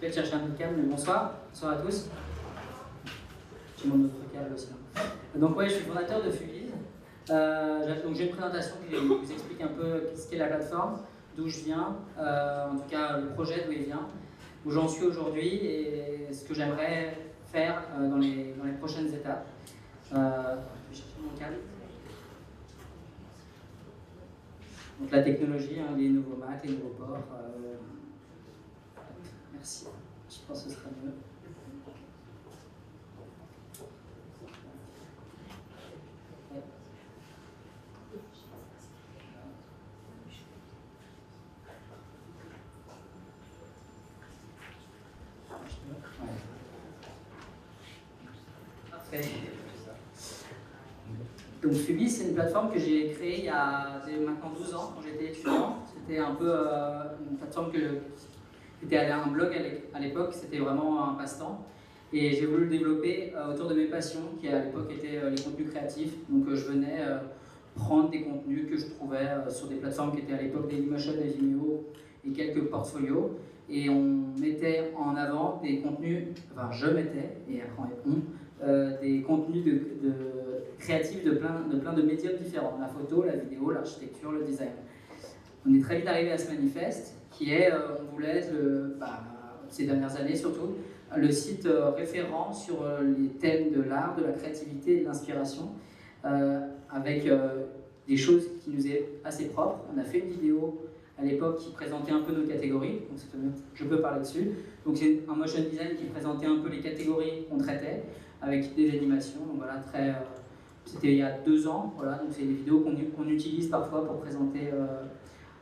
peut-être chercher un autre câble, mais bonsoir. Bonsoir à tous. J'ai mon autre câble aussi. Donc ouais, je suis fondateur de Fubiz. Donc j'ai une présentation qui vous explique un peu ce qu'est la plateforme, d'où je viens, en tout cas le projet d'où il vient, où j'en suis aujourd'hui et ce que j'aimerais faire dans les prochaines étapes. Je vais chercher mon câble. Donc la technologie, les nouveaux Mac, les nouveaux ports. Merci, je pense que ce sera mieux. Ouais. Ouais. Parfait. Donc Fubiz, c'est une plateforme que j'ai créée il y a maintenant 12 ans, quand j'étais étudiant. C'était un peu une plateforme qui était un blog à l'époque, c'était vraiment un passe-temps. Et j'ai voulu le développer autour de mes passions, qui à l'époque étaient les contenus créatifs. Donc je venais prendre des contenus que je trouvais sur des plateformes qui étaient à l'époque Dailymotion et Vimeo et quelques portfolios. Et on mettait en avant des contenus, enfin je mettais, et après des contenus créatifs de plein de médiums différents, la photo, la vidéo, l'architecture, le design. On est très vite arrivé à ce manifeste qui est, on voulait être, ces dernières années surtout, le site référent sur les thèmes de l'art, de la créativité et de l'inspiration, avec des choses qui nous est assez propres. On a fait une vidéo à l'époque qui présentait un peu nos catégories, donc je peux parler dessus. Donc c'est un motion design qui présentait un peu les catégories qu'on traitait, avec des animations, donc voilà, c'était il y a 2 ans, voilà, donc c'est des vidéos qu'on utilise parfois pour présenter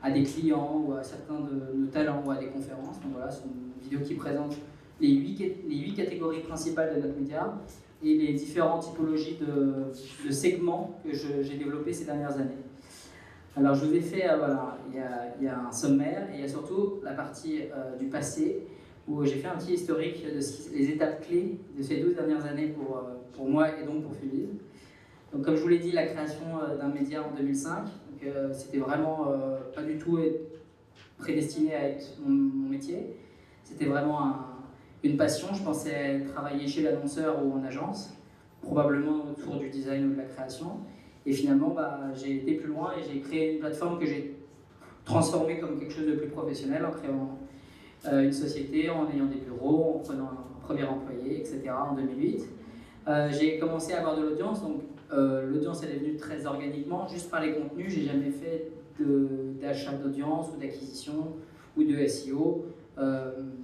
à des clients ou à certains de nos talents ou à des conférences. Donc voilà, c'est une vidéo qui présente les 8 catégories principales de notre média et les différentes typologies de segments que j'ai développés ces dernières années. Alors je vous ai fait, voilà, il y a un sommaire et il y a surtout la partie du passé où j'ai fait un petit historique de les étapes clés de ces 12 dernières années pour moi et donc pour Fubiz. Donc comme je vous l'ai dit, la création d'un média en 2005, c'était vraiment pas du tout prédestiné à être mon métier. C'était vraiment une passion. Je pensais travailler chez l'annonceur ou en agence, probablement autour du design ou de la création. Et finalement, j'ai été plus loin et j'ai créé une plateforme que j'ai transformée comme quelque chose de plus professionnel en créant une société, en ayant des bureaux, en prenant un premier employé, etc. en 2008. J'ai commencé à avoir de l'audience, donc l'audience elle est venue très organiquement, juste par les contenus. J'ai jamais fait d'achat d'audience ou d'acquisition ou de SEO.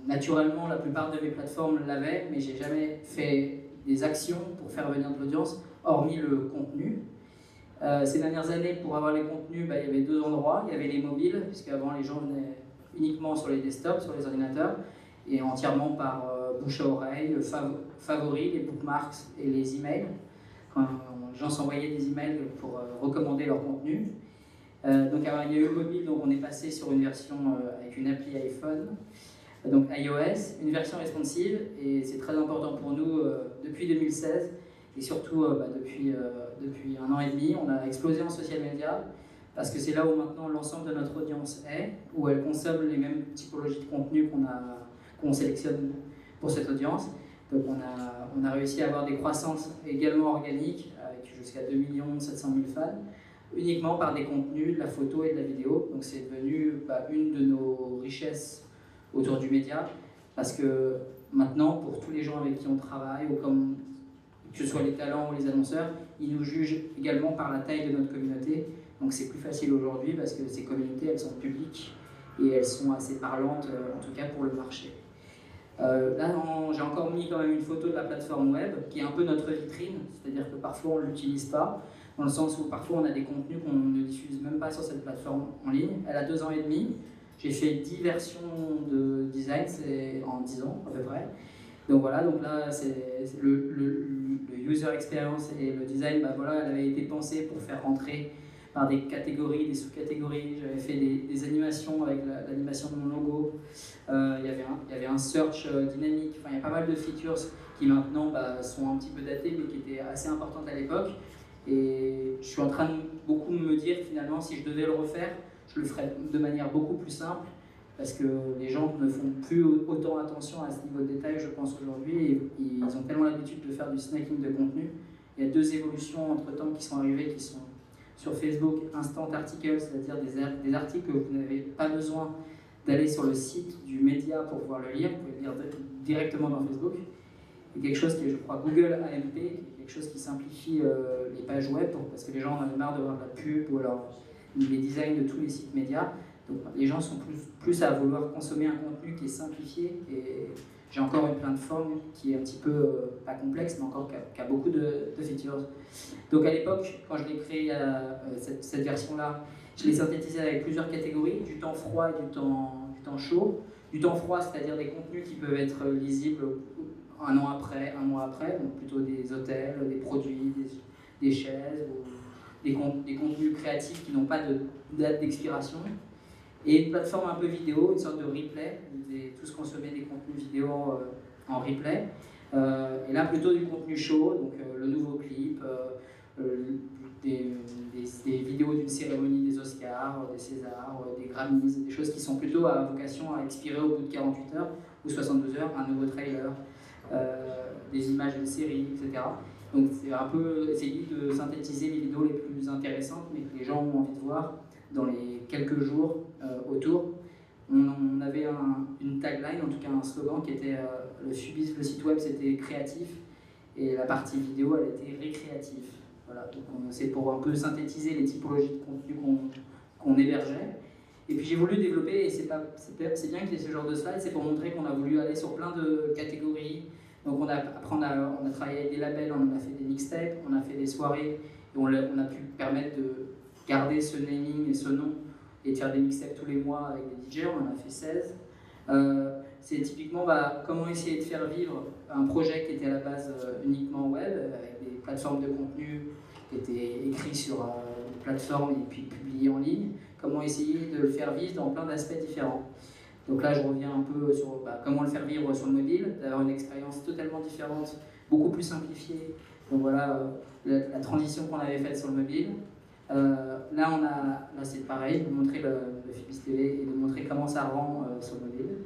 Naturellement, la plupart de mes plateformes l'avaient, mais j'ai jamais fait des actions pour faire venir de l'audience, hormis le contenu. Ces dernières années, pour avoir les contenus, il y avait 2 endroits. Il y avait les mobiles, puisque avant les gens venaient uniquement sur les desktops, sur les ordinateurs, et entièrement par bouche à oreille, favoris, les bookmarks et les emails. Quand les gens s'envoyaient des emails pour recommander leur contenu. Donc alors, il y a eu le mobile, donc on est passé sur une version avec une appli iPhone, donc iOS, une version responsive, et c'est très important pour nous depuis 2016, et surtout depuis 1 an et demi, on a explosé en social media, parce que c'est là où maintenant l'ensemble de notre audience est, où elle consomme les mêmes typologies de contenu qu'on sélectionne pour cette audience. Donc on a réussi à avoir des croissances également organiques, avec jusqu'à 2 700 000 fans, uniquement par des contenus, de la photo et de la vidéo. Donc c'est devenu une de nos richesses autour du média, parce que maintenant, pour tous les gens avec qui on travaille, ou que ce soit les talents ou les annonceurs, ils nous jugent également par la taille de notre communauté. Donc c'est plus facile aujourd'hui parce que ces communautés, elles sont publiques et elles sont assez parlantes, en tout cas pour le marché. Là, j'ai encore mis quand même une photo de la plateforme web, qui est un peu notre vitrine, c'est-à-dire que parfois on ne l'utilise pas, dans le sens où parfois on a des contenus qu'on ne diffuse même pas sur cette plateforme en ligne. Elle a 2 ans et demi, j'ai fait 10 versions de design en 10 ans à peu près. Donc voilà, donc là c'est le user experience et le design, voilà, elle avait été pensée pour faire rentrer par des catégories, des sous-catégories. J'avais fait des animations avec l'animation de mon logo. Il y avait un search dynamique. Enfin, il y a pas mal de features qui maintenant sont un petit peu datées, mais qui étaient assez importantes à l'époque. Et je suis en train de beaucoup me dire finalement, si je devais le refaire, je le ferais de manière beaucoup plus simple, parce que les gens ne font plus autant attention à ce niveau de détail, je pense, aujourd'hui, et ils ont tellement l'habitude de faire du snacking de contenu. Il y a deux évolutions entre-temps qui sont arrivées, qui sont sur Facebook, Instant Article, c'est-à-dire des articles que vous n'avez pas besoin d'aller sur le site du média pour pouvoir le lire, vous pouvez le lire directement dans Facebook. Et quelque chose qui est, je crois, Google AMP, qui est quelque chose qui simplifie les pages web, parce que les gens en avaient marre de voir de la pub ou alors les designs de tous les sites médias. Donc les gens sont plus à vouloir consommer un contenu qui est simplifié. Et j'ai encore une plateforme qui est un petit peu, pas complexe, mais encore qui a beaucoup de features. Donc à l'époque, quand je l'ai créé, cette version-là, je l'ai synthétisé avec plusieurs catégories, du temps froid et du temps chaud. Du temps froid, c'est-à-dire des contenus qui peuvent être lisibles un an après, un mois après, donc plutôt des hôtels, des produits, des chaises, ou des contenus créatifs qui n'ont pas de date d'expiration. Et une plateforme un peu vidéo, une sorte de replay, vous avez tous consommé des contenus vidéo en replay. Et là, plutôt du contenu chaud, donc le nouveau clip, des vidéos d'une cérémonie des Oscars, des Césars, des Grammys, des choses qui sont plutôt à vocation à expirer au bout de 48 heures ou 72 heures, un nouveau trailer, des images de séries, etc. Donc c'est un peu essayer de synthétiser les vidéos les plus intéressantes, mais que les gens ont envie de voir dans les quelques jours autour. On avait une tagline, en tout cas un slogan qui était le Fubis, le site web c'était créatif, et la partie vidéo elle était récréative. Voilà, donc c'est pour un peu synthétiser les typologies de contenu qu'on hébergeait. Et puis j'ai voulu développer, et c'est bien qu'il y ait ce genre de slide, c'est pour montrer qu'on a voulu aller sur plein de catégories. Donc après on a travaillé avec des labels, on a fait des mixtapes, on a fait des soirées, et on a pu permettre de garder ce naming et ce nom, et de faire des mixtapes tous les mois avec des DJ, on en a fait 16. C'est typiquement comment essayer de faire vivre un projet qui était à la base uniquement web, avec des plateformes de contenu qui étaient écrits sur des plateformes et puis publiés en ligne, comment essayer de le faire vivre dans plein d'aspects différents. Donc là je reviens un peu sur comment le faire vivre sur le mobile, d'avoir une expérience totalement différente, beaucoup plus simplifiée. Donc voilà la transition qu'on avait faite sur le mobile. Là c'est pareil, de montrer le Fubis TV et de montrer comment ça rend sur le mobile.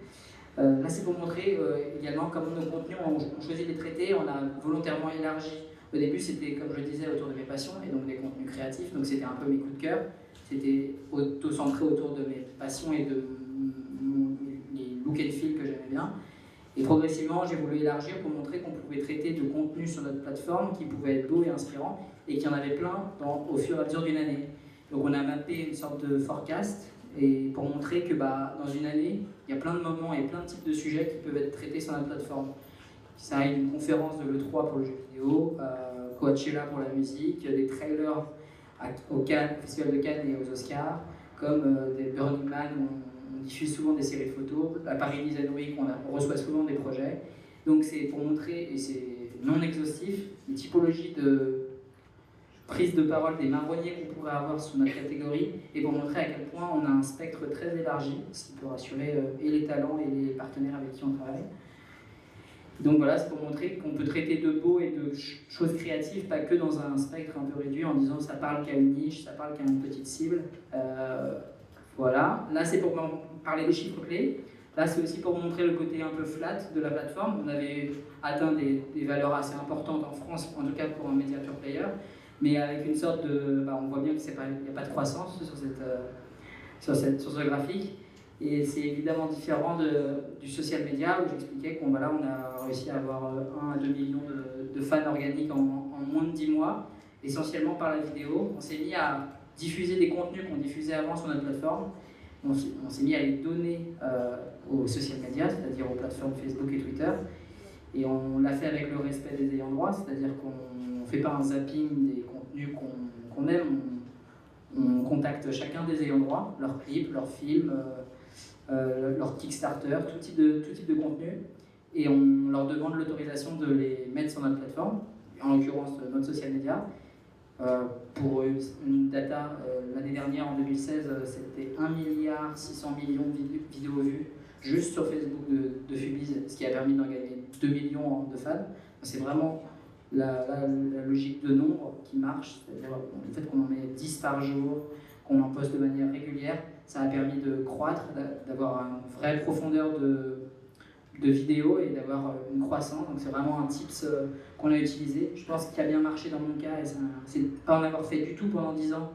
Là c'est pour montrer également comment nos contenus, on choisit de les traiter, on a volontairement élargi. Au début c'était, comme je le disais, autour de mes passions et donc des contenus créatifs, donc c'était un peu mes coups de cœur. C'était auto-centré autour de mes passions et de les look and feel que j'aimais bien. Et progressivement, j'ai voulu élargir pour montrer qu'on pouvait traiter de contenu sur notre plateforme qui pouvait être beau et inspirant, et qu'il y en avait plein au fur et à mesure d'une année. Donc on a mappé une sorte de forecast, et pour montrer que dans une année, il y a plein de moments et plein de types de sujets qui peuvent être traités sur notre plateforme. Ça arrive d'une conférence de l'E3 pour le jeu vidéo, Coachella pour la musique, des trailers au Festival de Cannes et aux Oscars, comme des Burning Man où on diffuse souvent des séries de photos, à Paris Design Week on reçoit souvent des projets. Donc c'est pour montrer, et c'est non exhaustif, les typologies de prise de parole des marronniers qu'on pourrait avoir sous notre catégorie, et pour montrer à quel point on a un spectre très élargi, ce qui peut rassurer et les talents et les partenaires avec qui on travaille. Donc voilà, c'est pour montrer qu'on peut traiter de beau et de choses créatives, pas que dans un spectre un peu réduit en disant ça parle qu'à une niche, ça parle qu'à une petite cible. Voilà, là c'est pour parler des chiffres clés. Là c'est aussi pour montrer le côté un peu flat de la plateforme. On avait atteint des valeurs assez importantes en France, en tout cas pour un média pure player, mais avec une sorte de... on voit bien qu'il n'y a pas de croissance sur ce graphique. Et c'est évidemment différent du social media où j'expliquais qu'on on a réussi à avoir 1 à 2 millions de fans organiques en moins de 10 mois, essentiellement par la vidéo. On s'est mis à diffuser des contenus qu'on diffusait avant sur notre plateforme. On s'est mis à les donner aux social media, c'est-à-dire aux plateformes Facebook et Twitter. Et on l'a fait avec le respect des ayants droit, c'est-à-dire qu'on ne fait pas un zapping des contenus qu'on aime, on contacte chacun des ayants droit, leurs clips, leurs films, leur Kickstarter, tout type de contenu, et on leur demande l'autorisation de les mettre sur notre plateforme, en l'occurrence notre social media. Pour une data, l'année dernière, en 2016, c'était 1,6 milliard de vidéos vues juste sur Facebook de Fubis, ce qui a permis d'en gagner 2 millions de fans. C'est vraiment la logique de nombre qui marche, c'est-à-dire le fait qu'on en met 10 par jour, qu'on en poste de manière régulière, ça a permis de croître, d'avoir une vraie profondeur de vidéos et d'avoir une croissance. Donc c'est vraiment un tips qu'on a utilisé. Je pense qu'il a bien marché dans mon cas, et c'est pas en avoir fait du tout pendant 10 ans.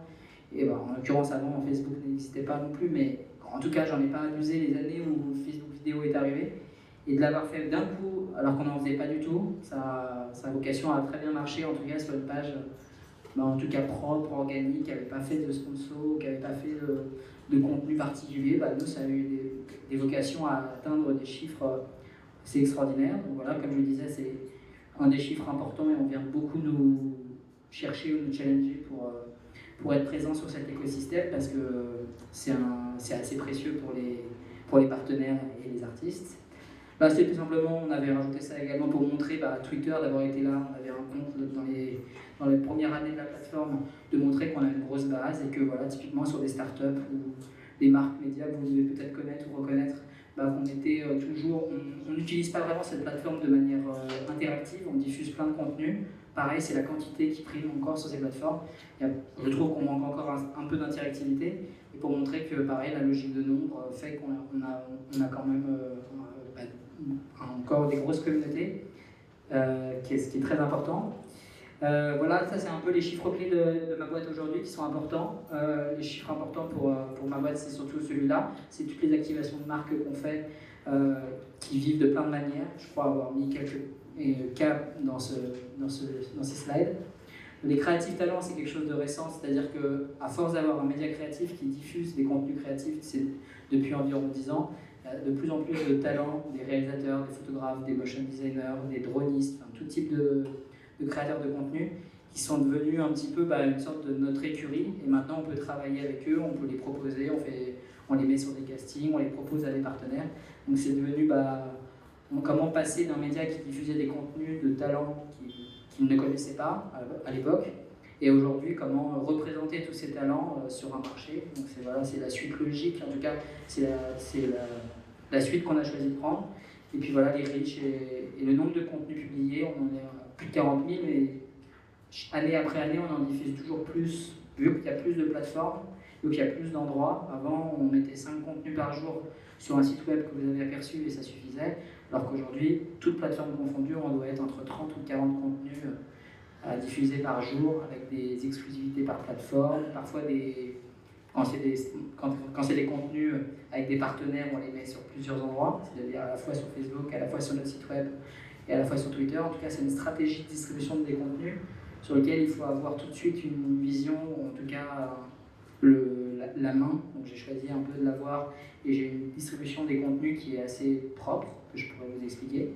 Et ben, en l'occurrence, avant, Facebook n'existait pas non plus, mais en tout cas, j'en ai pas abusé les années où Facebook vidéo est arrivé. Et de l'avoir fait d'un coup, alors qu'on n'en faisait pas du tout, ça a vocation à très bien marcher, en tout cas sur une page, ben, en tout cas propre, organique, qui n'avait pas fait de sponsor, qui n'avait pas fait de contenu particulier. Ben, nous, ça a eu des vocations à atteindre des chiffres assez extraordinaires. Donc voilà, comme je le disais, c'est un des chiffres importants et on vient beaucoup nous chercher ou nous challenger pour être présent sur cet écosystème parce que c'est assez précieux pour les partenaires et les artistes. Bah, c'est tout simplement, on avait rajouté ça également pour montrer Twitter d'avoir été là, on avait un compte dans les premières années de la plateforme, de montrer qu'on a une grosse base et que voilà, typiquement sur des startups ou des marques médias que vous devez peut-être connaître ou reconnaître, qu'on était toujours, on n'utilise pas vraiment cette plateforme de manière interactive, on diffuse plein de contenus. Pareil, c'est la quantité qui prime encore sur ces plateformes. Je trouve qu'on manque encore un peu d'interactivité. Et pour montrer que, pareil, la logique de nombre fait qu'on a quand même encore des grosses communautés, ce qui est très important. Voilà, ça c'est un peu les chiffres clés de ma boîte aujourd'hui qui sont importants. Les chiffres importants pour ma boîte, c'est surtout celui-là. C'est toutes les activations de marque qu'on fait qui vivent de plein de manières. Je crois avoir mis quelques cas dans ces slides. Les créatifs talents, c'est quelque chose de récent, c'est-à-dire qu'à force d'avoir un média créatif qui diffuse des contenus créatifs depuis environ 10 ans, il y a de plus en plus de talents, des réalisateurs, des photographes, des motion designers, des dronistes, tout type de créateurs de contenu qui sont devenus un petit peu une sorte de notre écurie et maintenant on peut travailler avec eux, on peut les proposer, on les met sur des castings, on les propose à des partenaires. Donc c'est devenu comment passer d'un média qui diffusait des contenus de talents qu'ils ne connaissaient pas à l'époque et aujourd'hui comment représenter tous ces talents sur un marché. Donc c'est la suite logique, en tout cas c'est la suite qu'on a choisi de prendre. Et puis voilà, les reach et le nombre de contenus publiés, on en est à plus de 40 000, mais année après année, on en diffuse toujours plus, vu qu'il y a plus de plateformes, vu qu'il y a plus d'endroits. Avant, on mettait 5 contenus par jour sur un site web que vous avez aperçu et ça suffisait, alors qu'aujourd'hui, toutes plateformes confondues, on doit être entre 30 ou 40 contenus à diffuser par jour, avec des exclusivités par plateforme, parfois quand c'est des contenus avec des partenaires, on les met sur plusieurs endroits, c'est-à-dire à la fois sur Facebook, à la fois sur notre site web et à la fois sur Twitter. En tout cas, c'est une stratégie de distribution des contenus sur lequel il faut avoir tout de suite une vision, ou en tout cas la main. Donc j'ai choisi un peu de l'avoir et j'ai une distribution des contenus qui est assez propre, que je pourrais vous expliquer.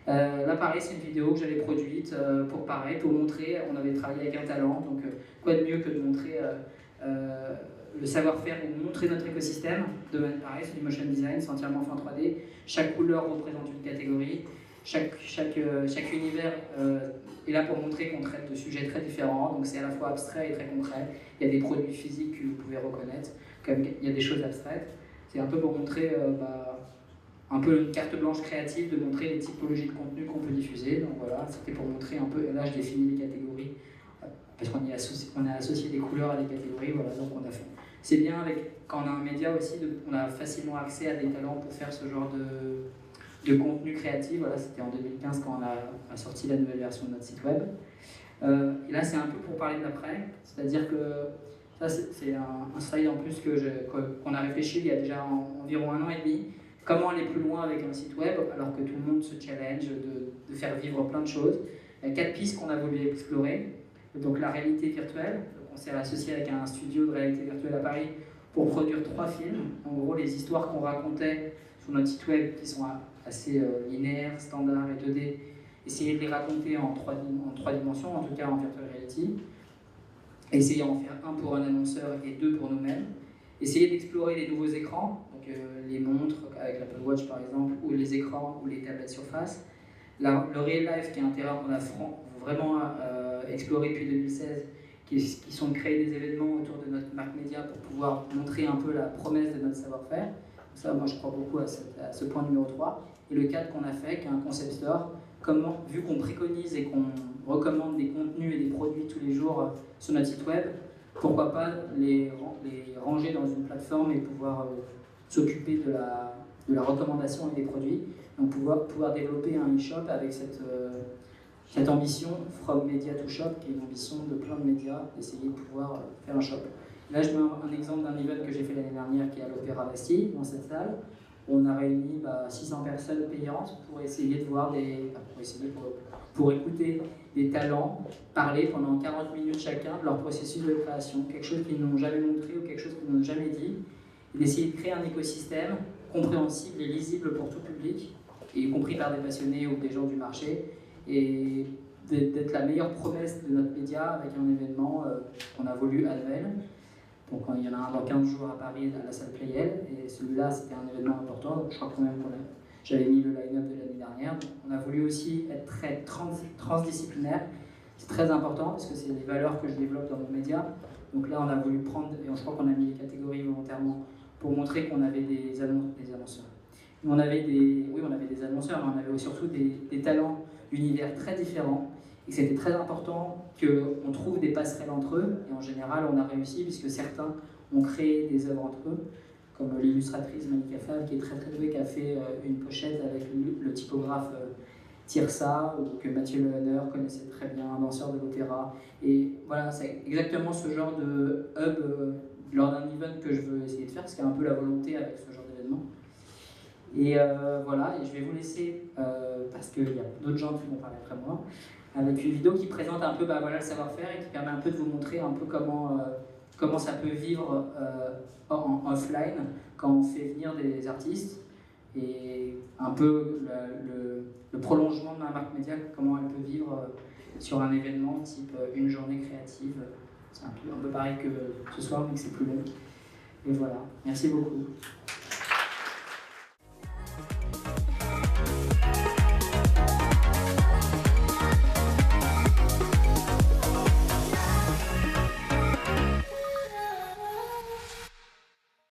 Là pareil, c'est une vidéo que j'avais produite pour montrer, on avait travaillé avec un talent, donc quoi de mieux que de montrer le savoir-faire ou montrer notre écosystème. Pareil, c'est du motion design, c'est entièrement fait en 3D. Chaque couleur représente une catégorie. Chaque univers est là pour montrer qu'on traite de sujets très différents. Donc c'est à la fois abstrait et très concret. Il y a des produits physiques que vous pouvez reconnaître, comme il y a des choses abstraites. C'est un peu pour montrer un peu une carte blanche créative, de montrer les typologies de contenu qu'on peut diffuser. Donc voilà, c'était pour montrer un peu, et là je définis les catégories, parce qu'on a associé des couleurs à des catégories, voilà, donc on a fait. C'est bien quand on a un média aussi, on a facilement accès à des talents pour faire ce genre de contenu créatif. Voilà, c'était en 2015 quand on a sorti la nouvelle version de notre site web. Et là, c'est un peu pour parler de l'après, c'est-à-dire que ça, c'est un slide en plus qu'on a réfléchi il y a déjà environ 1 an et demi. Comment aller plus loin avec un site web alors que tout le monde se challenge de faire vivre plein de choses. Il y a 4 pistes qu'on a voulu explorer. Donc la réalité virtuelle, donc on s'est associé avec un studio de réalité virtuelle à Paris pour produire 3 films. En gros, les histoires qu'on racontait sur notre site web qui sont assez linéaires, standards et 2D, essayer de les raconter en 3 dimensions, en tout cas en virtual reality. Essayer d'en faire 1 pour un annonceur et 2 pour nous-mêmes. Essayer d'explorer les nouveaux écrans, donc les montres avec l'Apple Watch par exemple, ou les écrans ou les tablettes Surface. Le real life qui est un terrain qu'on a vraiment exploré depuis 2016, qui sont de créer des événements autour de notre marque média pour pouvoir montrer un peu la promesse de notre savoir-faire. Ça, moi je crois beaucoup à ce point numéro 3. Et le 4 qu'on a fait, qui est un concept store, vu qu'on préconise et qu'on recommande des contenus et des produits tous les jours sur notre site web, pourquoi pas les ranger dans une plateforme et pouvoir s'occuper de la recommandation et des produits. Donc pouvoir développer un e-shop avec cette ambition from media to shop, qui est une ambition de plein de médias, d'essayer de pouvoir faire un shop. Là, je mets un exemple d'un event que j'ai fait l'année dernière qui est à l'Opéra Bastille, dans cette salle. On a réuni 600 personnes payantes pour essayer de voir pour écouter des talents parler pendant 40 minutes chacun de leur processus de création, quelque chose qu'ils n'ont jamais montré ou quelque chose qu'ils n'ont jamais dit, et d'essayer de créer un écosystème compréhensible et lisible pour tout public, y compris par des passionnés ou des gens du marché, et d'être la meilleure promesse de notre média avec un événement qu'on a voulu annuel. Donc il y en a un dans 15 jours à Paris, à la salle Playel, et celui-là c'était un événement important, donc je crois quand même j'avais mis le line-up de l'année dernière. Donc, on a voulu aussi être très transdisciplinaire, c'est très important parce que c'est des valeurs que je développe dans mon média. Donc là on a voulu prendre, et je crois qu'on a mis les catégories volontairement pour montrer qu'on avait des annonceurs. On avait des annonceurs, mais on avait surtout des talents d'univers très différents. Et c'était très important qu'on trouve des passerelles entre eux, et en général on a réussi puisque certains ont créé des œuvres entre eux, comme l'illustratrice Malika Fav qui est très douée, qui a fait une pochette avec le typographe Tirsa, ou que Mathieu Lehonner connaissait très bien, un danseur de l'opéra. Et voilà, c'est exactement ce genre de hub lors d'un event que je veux essayer de faire, ce qui est un peu la volonté avec ce genre d'événement. Et voilà, et je vais vous laisser, parce qu'il y a d'autres gens qui vont parler après moi, avec une vidéo qui présente un peu le savoir-faire et qui permet un peu de vous montrer un peu comment ça peut vivre en offline quand on fait venir des artistes, et un peu le prolongement de ma marque média, comment elle peut vivre sur un événement type une journée créative. C'est un peu pareil que ce soir, mais que c'est plus long. Et voilà, merci beaucoup.